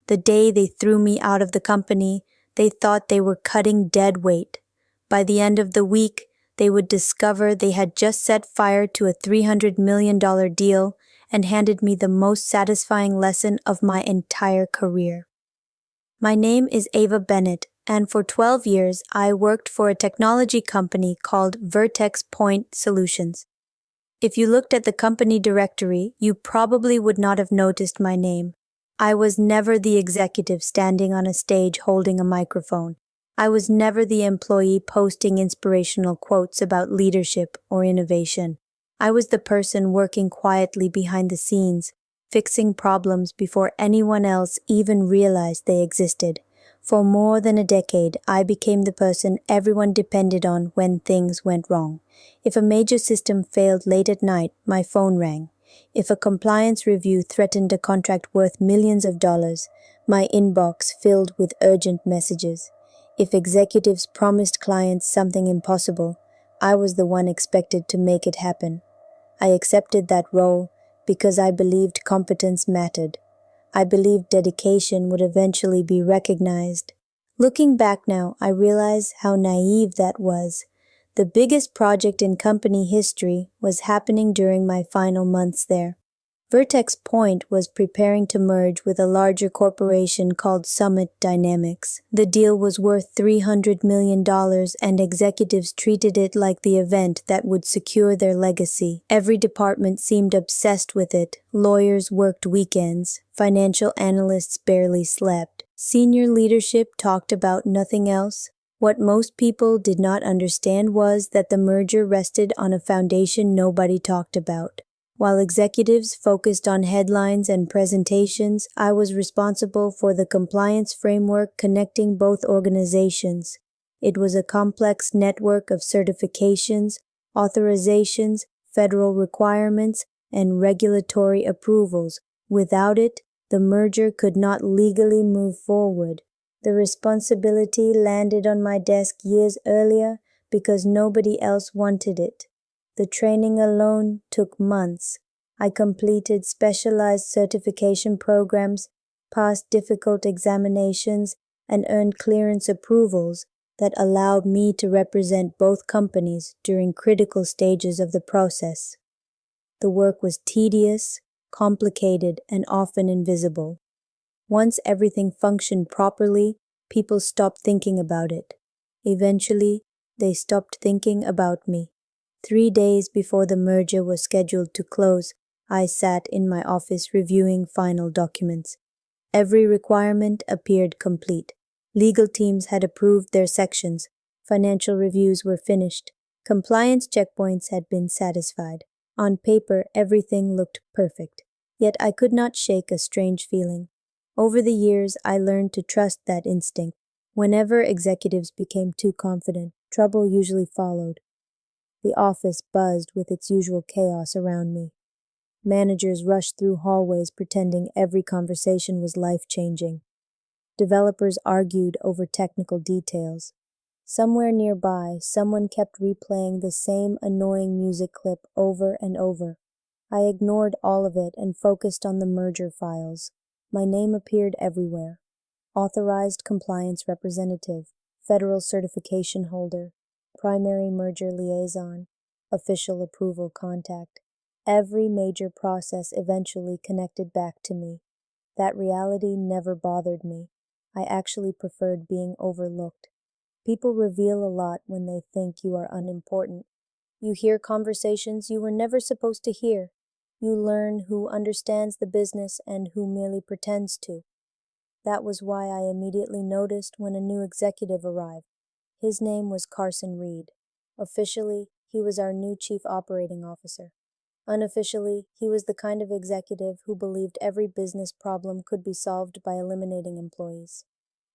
The day they threw me out of the company, they thought they were cutting dead weight. By the end of the week, they would discover they had just set fire to a $300 million deal and handed me the most satisfying lesson of my entire career. My name is Ava Bennett, and for 12 years I worked for a technology company called Vertex Point Solutions. If you looked at the company directory, you probably would not have noticed my name. I was never the executive standing on a stage holding a microphone. I was never the employee posting inspirational quotes about leadership or innovation. I was the person working quietly behind the scenes, fixing problems before anyone else even realized they existed. For more than a decade, I became the person everyone depended on when things went wrong. If a major system failed late at night, my phone rang. If a compliance review threatened a contract worth millions of dollars, my inbox filled with urgent messages. If executives promised clients something impossible, I was the one expected to make it happen. I accepted that role because I believed competence mattered. I believed dedication would eventually be recognized. Looking back now, I realize how naive that was. The biggest project in company history was happening during my final months there. Vertex Point was preparing to merge with a larger corporation called Summit Dynamics. The deal was worth $300 million, and executives treated it like the event that would secure their legacy. Every department seemed obsessed with it. Lawyers worked weekends. Financial analysts barely slept. Senior leadership talked about nothing else. What most people did not understand was that the merger rested on a foundation nobody talked about. While executives focused on headlines and presentations, I was responsible for the compliance framework connecting both organizations. It was a complex network of certifications, authorizations, federal requirements, and regulatory approvals. Without it, the merger could not legally move forward. The responsibility landed on my desk years earlier because nobody else wanted it. The training alone took months. I completed specialized certification programs, passed difficult examinations, and earned clearance approvals that allowed me to represent both companies during critical stages of the process. The work was tedious, complicated, and often invisible. Once everything functioned properly, people stopped thinking about it. Eventually, they stopped thinking about me. 3 days before the merger was scheduled to close, I sat in my office reviewing final documents. Every requirement appeared complete. Legal teams had approved their sections. Financial reviews were finished. Compliance checkpoints had been satisfied. On paper, everything looked perfect. Yet I could not shake a strange feeling. Over the years, I learned to trust that instinct. Whenever executives became too confident, trouble usually followed. The office buzzed with its usual chaos around me. Managers rushed through hallways pretending every conversation was life-changing. Developers argued over technical details. Somewhere nearby, someone kept replaying the same annoying music clip over and over. I ignored all of it and focused on the merger files. My name appeared everywhere. Authorized compliance representative, federal certification holder, primary merger liaison, official approval contact. Every major process eventually connected back to me. That reality never bothered me. I actually preferred being overlooked. People reveal a lot when they think you are unimportant. You hear conversations you were never supposed to hear. You learn who understands the business and who merely pretends to. That was why I immediately noticed when a new executive arrived. His name was Carson Reed. Officially, he was our new chief operating officer. Unofficially, he was the kind of executive who believed every business problem could be solved by eliminating employees.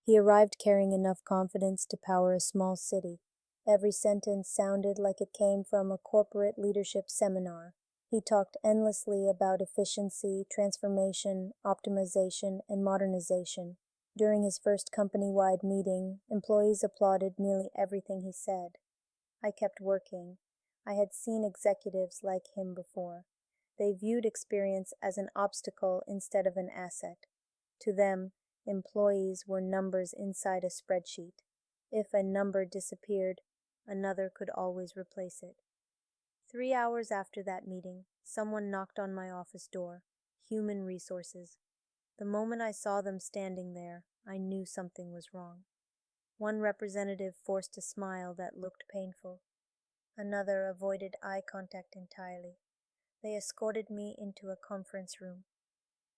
He arrived carrying enough confidence to power a small city. Every sentence sounded like it came from a corporate leadership seminar. He talked endlessly about efficiency, transformation, optimization, and modernization. During his first company-wide meeting, employees applauded nearly everything he said. I kept working. I had seen executives like him before. They viewed experience as an obstacle instead of an asset. To them, Employees were numbers inside a spreadsheet. If a number disappeared, another could always replace it. 3 hours after that meeting, someone knocked on my office door. Human resources. The moment I saw them standing there, I knew something was wrong. One representative forced a smile that looked painful. Another avoided eye contact entirely. They escorted me into a conference room.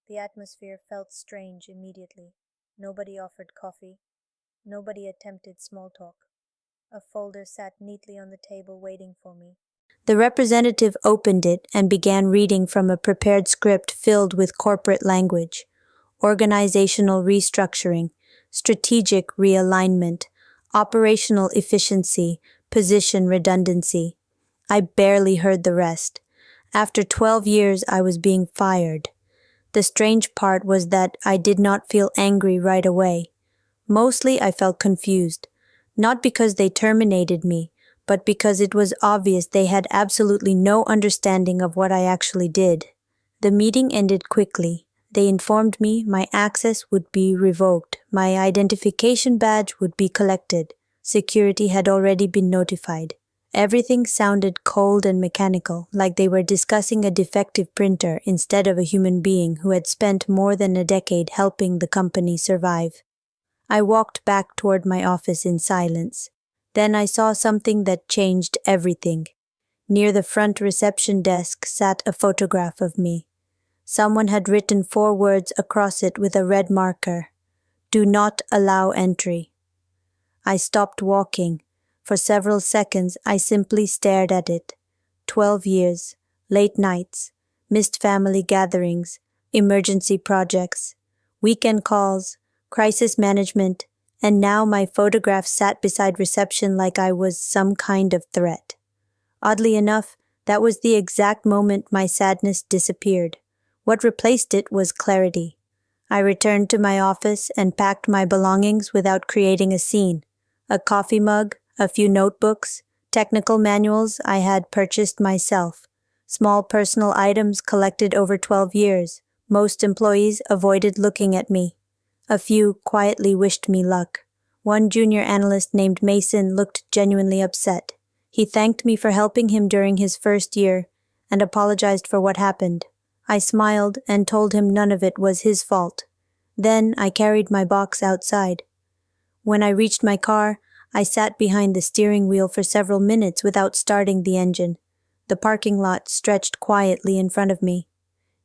The atmosphere felt strange immediately. Nobody offered coffee. Nobody attempted small talk. A folder sat neatly on the table waiting for me. The representative opened it and began reading from a prepared script filled with corporate language. Organizational restructuring, strategic realignment, operational efficiency, position redundancy. I barely heard the rest. After 12 years, I was being fired. The strange part was that I did not feel angry right away. Mostly I felt confused, not because they terminated me, but because it was obvious they had absolutely no understanding of what I actually did. The meeting ended quickly. They informed me my access would be revoked, my identification badge would be collected. Security had already been notified. Everything sounded cold and mechanical, like they were discussing a defective printer instead of a human being who had spent more than a decade helping the company survive. I walked back toward my office in silence. Then I saw something that changed everything. Near the front reception desk sat a photograph of me. Someone had written 4 words across it with a red marker. Do not allow entry. I stopped walking. For several seconds, I simply stared at it. 12 years, late nights, missed family gatherings, emergency projects, weekend calls, crisis management, and now my photograph sat beside reception like I was some kind of threat. Oddly enough, that was the exact moment my sadness disappeared. What replaced it was clarity. I returned to my office and packed my belongings without creating a scene. A coffee mug, a few notebooks, technical manuals I had purchased myself, small personal items collected over 12 years. Most employees avoided looking at me. A few quietly wished me luck. One junior analyst named Mason looked genuinely upset. He thanked me for helping him during his first year and apologized for what happened. I smiled and told him none of it was his fault. Then I carried my box outside. When I reached my car, I sat behind the steering wheel for several minutes without starting the engine. The parking lot stretched quietly in front of me.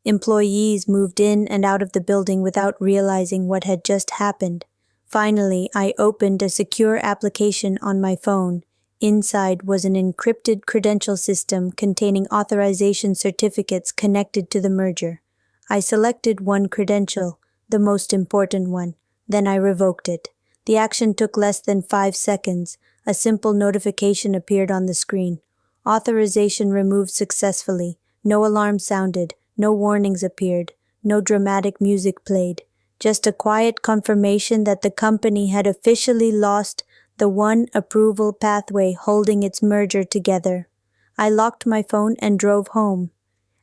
Employees moved in and out of the building without realizing what had just happened. Finally, I opened a secure application on my phone. Inside was an encrypted credential system containing authorization certificates connected to the merger. I selected one credential, the most important one. Then I revoked it. The action took less than 5 seconds. A simple notification appeared on the screen. Authorization removed successfully. No alarm sounded. No warnings appeared. No dramatic music played. Just a quiet confirmation that the company had officially lost the one approval pathway holding its merger together. I locked my phone and drove home.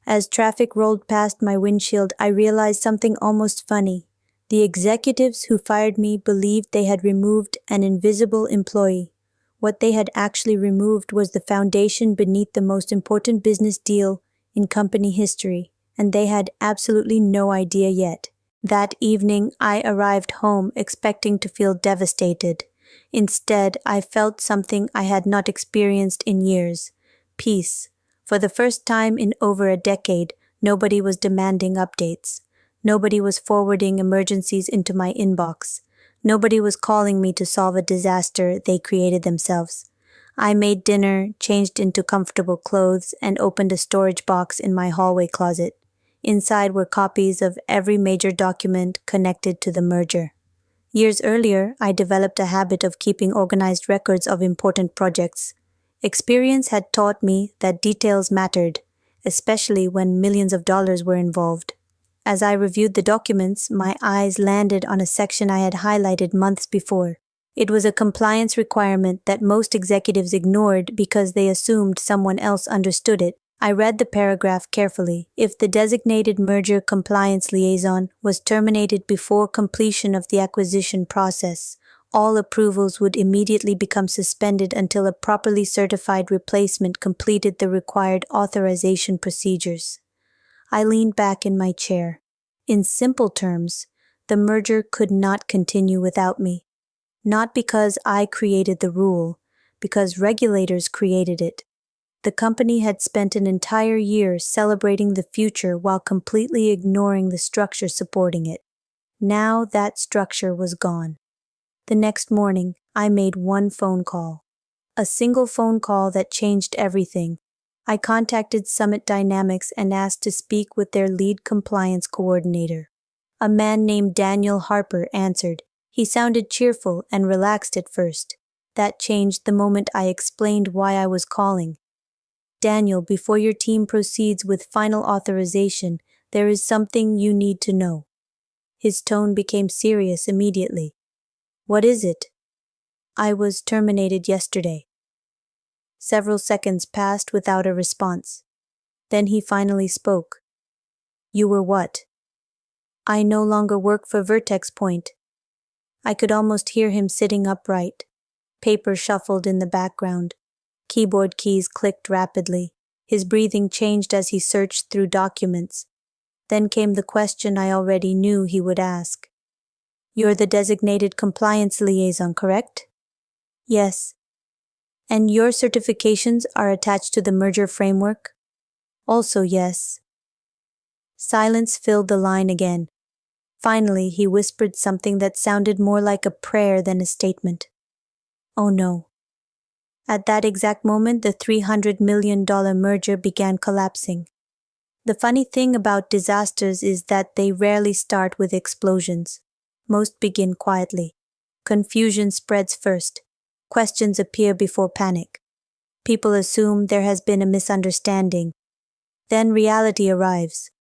As traffic rolled past my windshield, I realized something almost funny. The executives who fired me believed they had removed an invisible employee. What they had actually removed was the foundation beneath the most important business deal in company history, and they had absolutely no idea yet. That evening, I arrived home expecting to feel devastated. Instead, I felt something I had not experienced in years. Peace. For the first time in over a decade, nobody was demanding updates. Nobody was forwarding emergencies into my inbox. Nobody was calling me to solve a disaster they created themselves. I made dinner, changed into comfortable clothes, and opened a storage box in my hallway closet. Inside were copies of every major document connected to the merger. Years earlier, I developed a habit of keeping organized records of important projects. Experience had taught me that details mattered, especially when millions of dollars were involved. As I reviewed the documents, my eyes landed on a section I had highlighted months before. It was a compliance requirement that most executives ignored because they assumed someone else understood it. I read the paragraph carefully. If the designated merger compliance liaison was terminated before completion of the acquisition process, all approvals would immediately become suspended until a properly certified replacement completed the required authorization procedures. I leaned back in my chair. In simple terms, the merger could not continue without me. Not because I created the rule, because regulators created it. The company had spent an entire year celebrating the future while completely ignoring the structure supporting it. Now that structure was gone. The next morning, I made one phone call. A single phone call that changed everything. I contacted Summit Dynamics and asked to speak with their lead compliance coordinator. A man named Daniel Harper answered. He sounded cheerful and relaxed at first. That changed the moment I explained why I was calling. Daniel, before your team proceeds with final authorization, there is something you need to know. His tone became serious immediately. What is it? I was terminated yesterday. Several seconds passed without a response. Then he finally spoke. You were what? I no longer work for Vertex Point. I could almost hear him sitting upright. Paper shuffled in the background. Keyboard keys clicked rapidly. His breathing changed as he searched through documents. Then came the question I already knew he would ask. You're the designated compliance liaison, correct? Yes. And your certifications are attached to the merger framework? Also yes. Silence filled the line again. Finally, he whispered something that sounded more like a prayer than a statement. Oh no. At that exact moment, the $300 million merger began collapsing. The funny thing about disasters is that they rarely start with explosions. Most begin quietly. Confusion spreads first. Questions appear before panic. People assume there has been a misunderstanding. Then reality arrives.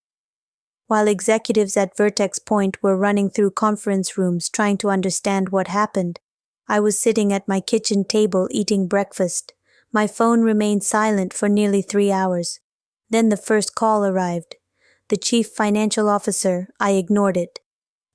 While executives at Vertex Point were running through conference rooms trying to understand what happened, I was sitting at my kitchen table eating breakfast. My phone remained silent for nearly 3 hours. Then the first call arrived. The chief financial officer. I ignored it.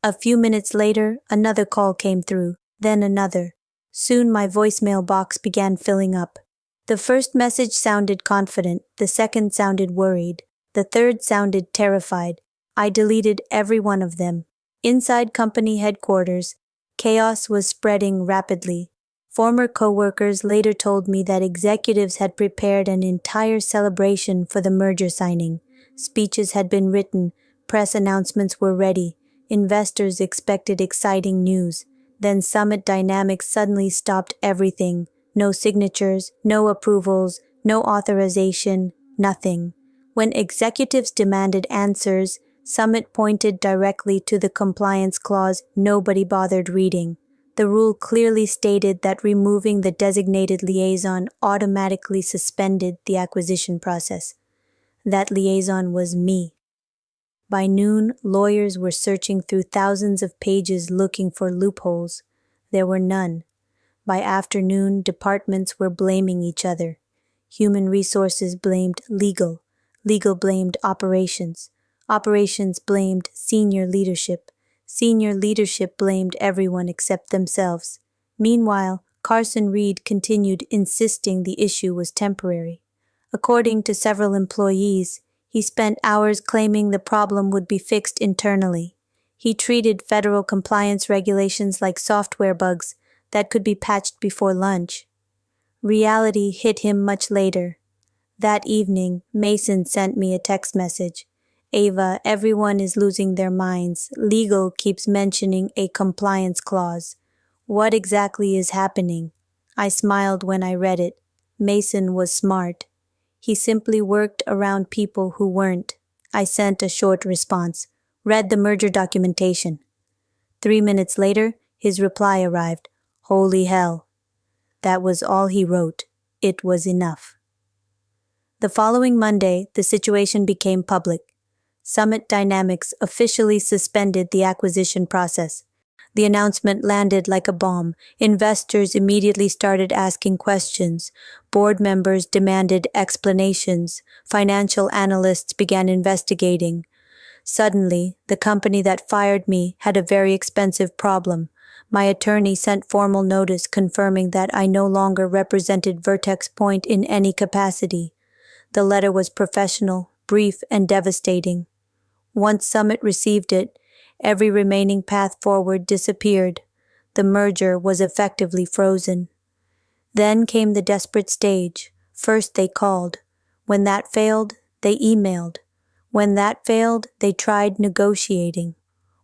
A few minutes later, another call came through, then another. Soon my voicemail box began filling up. The first message sounded confident, the second sounded worried, the third sounded terrified. I deleted every one of them. Inside company headquarters, chaos was spreading rapidly. Former co-workers later told me that executives had prepared an entire celebration for the merger signing. Speeches had been written, press announcements were ready, investors expected exciting news. Then Summit Dynamics suddenly stopped everything. No signatures, no approvals, no authorization, nothing. When executives demanded answers, Summit pointed directly to the compliance clause nobody bothered reading. The rule clearly stated that removing the designated liaison automatically suspended the acquisition process. That liaison was me. By noon, lawyers were searching through thousands of pages looking for loopholes. There were none. By afternoon, departments were blaming each other. Human resources blamed legal. Legal blamed operations. Operations blamed senior leadership. Senior leadership blamed everyone except themselves. Meanwhile, Carson Reed continued insisting the issue was temporary. According to several employees, he spent hours claiming the problem would be fixed internally. He treated federal compliance regulations like software bugs that could be patched before lunch. Reality hit him much later. That evening, Mason sent me a text message. Ava, everyone is losing their minds. Legal keeps mentioning a compliance clause. What exactly is happening? I smiled when I read it. Mason was smart. He simply worked around people who weren't. I sent a short response. Read the merger documentation. 3 minutes later, his reply arrived. Holy hell. That was all he wrote. It was enough. The following Monday, the situation became public. Summit Dynamics officially suspended the acquisition process. The announcement landed like a bomb. Investors immediately started asking questions. Board members demanded explanations. Financial analysts began investigating. Suddenly, the company that fired me had a very expensive problem. My attorney sent formal notice confirming that I no longer represented Vertex Point in any capacity. The letter was professional, brief, and devastating. Once Summit received it, every remaining path forward disappeared. The merger was effectively frozen. Then came the desperate stage. First they called. When that failed, they emailed. When that failed, they tried negotiating.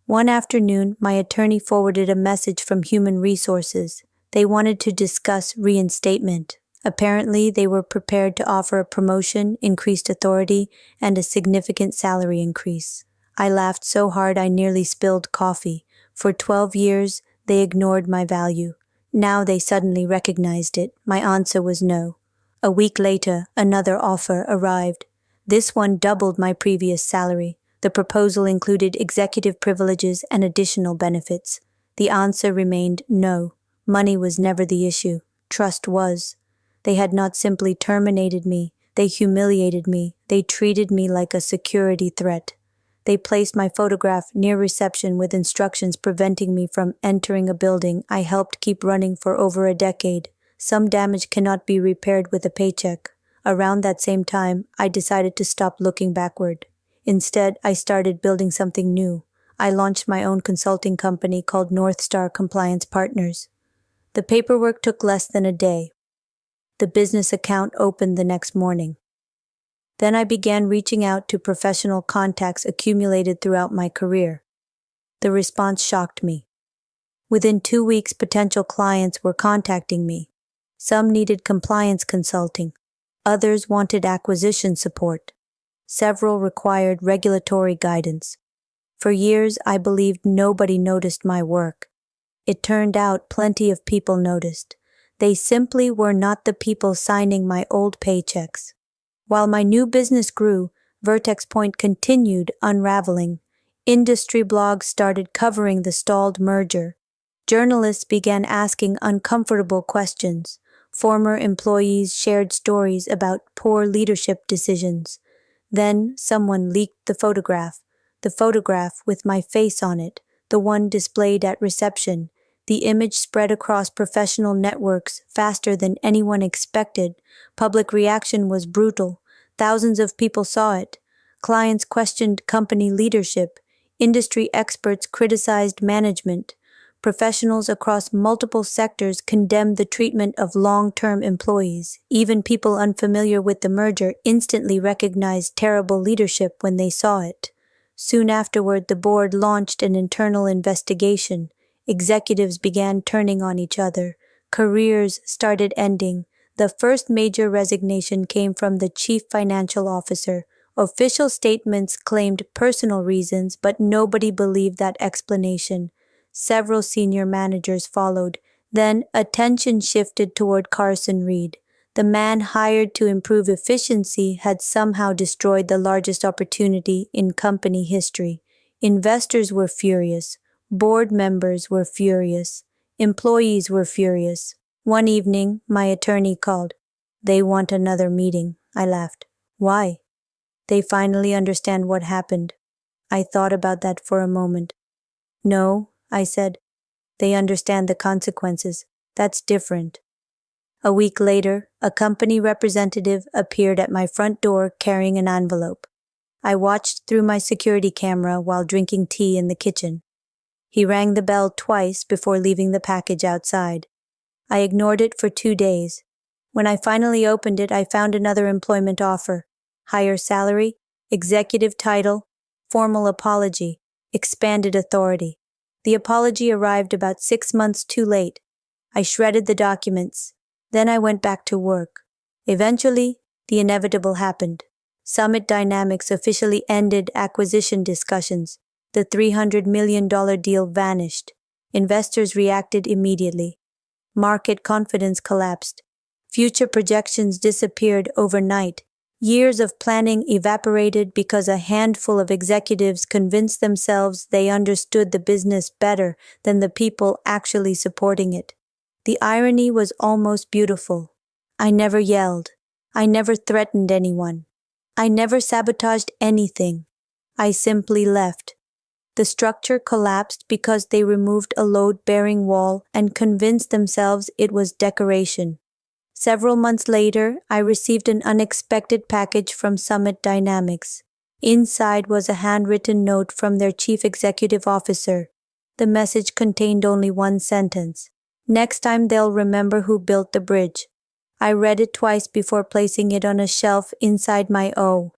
One afternoon, my attorney forwarded a message from Human Resources. They wanted to discuss reinstatement. Apparently, they were prepared to offer a promotion, increased authority, and a significant salary increase. I laughed so hard I nearly spilled coffee. For 12 years, they ignored my value. Now they suddenly recognized it. My answer was no. A week later, another offer arrived. This one doubled my previous salary. The proposal included executive privileges and additional benefits. The answer remained no. Money was never the issue. Trust was. They had not simply terminated me. They humiliated me. They treated me like a security threat. They placed my photograph near reception with instructions preventing me from entering a building I helped keep running for over a decade. Some damage cannot be repaired with a paycheck. Around that same time, I decided to stop looking backward. Instead, I started building something new. I launched my own consulting company called North Star Compliance Partners. The paperwork took less than a day. The business account opened the next morning. Then I began reaching out to professional contacts accumulated throughout my career. The response shocked me. Within 2 weeks, potential clients were contacting me. Some needed compliance consulting. Others wanted acquisition support. Several required regulatory guidance. For years, I believed nobody noticed my work. It turned out plenty of people noticed. They simply were not the people signing my old paychecks. While my new business grew, Vertex Point continued unraveling. Industry blogs started covering the stalled merger. Journalists began asking uncomfortable questions. Former employees shared stories about poor leadership decisions. Then someone leaked the photograph with my face on it, the one displayed at reception. The image spread across professional networks faster than anyone expected. Public reaction was brutal. Thousands of people saw it. Clients questioned company leadership. Industry experts criticized management. Professionals across multiple sectors condemned the treatment of long-term employees. Even people unfamiliar with the merger instantly recognized terrible leadership when they saw it. Soon afterward, the board launched an internal investigation. Executives began turning on each other. Careers started ending. The first major resignation came from the chief financial officer. Official statements claimed personal reasons, but nobody believed that explanation. Several senior managers followed. Then attention shifted toward Carson Reed. The man hired to improve efficiency had somehow destroyed the largest opportunity in company history. Investors were furious. Board members were furious. Employees were furious. One evening, my attorney called. "They want another meeting." I laughed. "Why?" "They finally understand what happened." I thought about that for a moment. "No," I said. "They understand the consequences. That's different." A week later, a company representative appeared at my front door carrying an envelope. I watched through my security camera while drinking tea in the kitchen. He rang the bell twice before leaving the package outside. I ignored it for 2 days. When I finally opened it, I found another employment offer. Higher salary, executive title, formal apology, expanded authority. The apology arrived about 6 months too late. I shredded the documents. Then I went back to work. Eventually, the inevitable happened. Summit Dynamics officially ended acquisition discussions. The $300 million deal vanished. Investors reacted immediately. Market confidence collapsed. Future projections disappeared overnight. Years of planning evaporated because a handful of executives convinced themselves they understood the business better than the people actually supporting it. The irony was almost beautiful. I never yelled. I never threatened anyone. I never sabotaged anything. I simply left. The structure collapsed because they removed a load-bearing wall and convinced themselves it was decoration. Several months later, I received an unexpected package from Summit Dynamics. Inside was a handwritten note from their chief executive officer. The message contained only one sentence. Next time they'll remember who built the bridge. I read it twice before placing it on a shelf inside my O.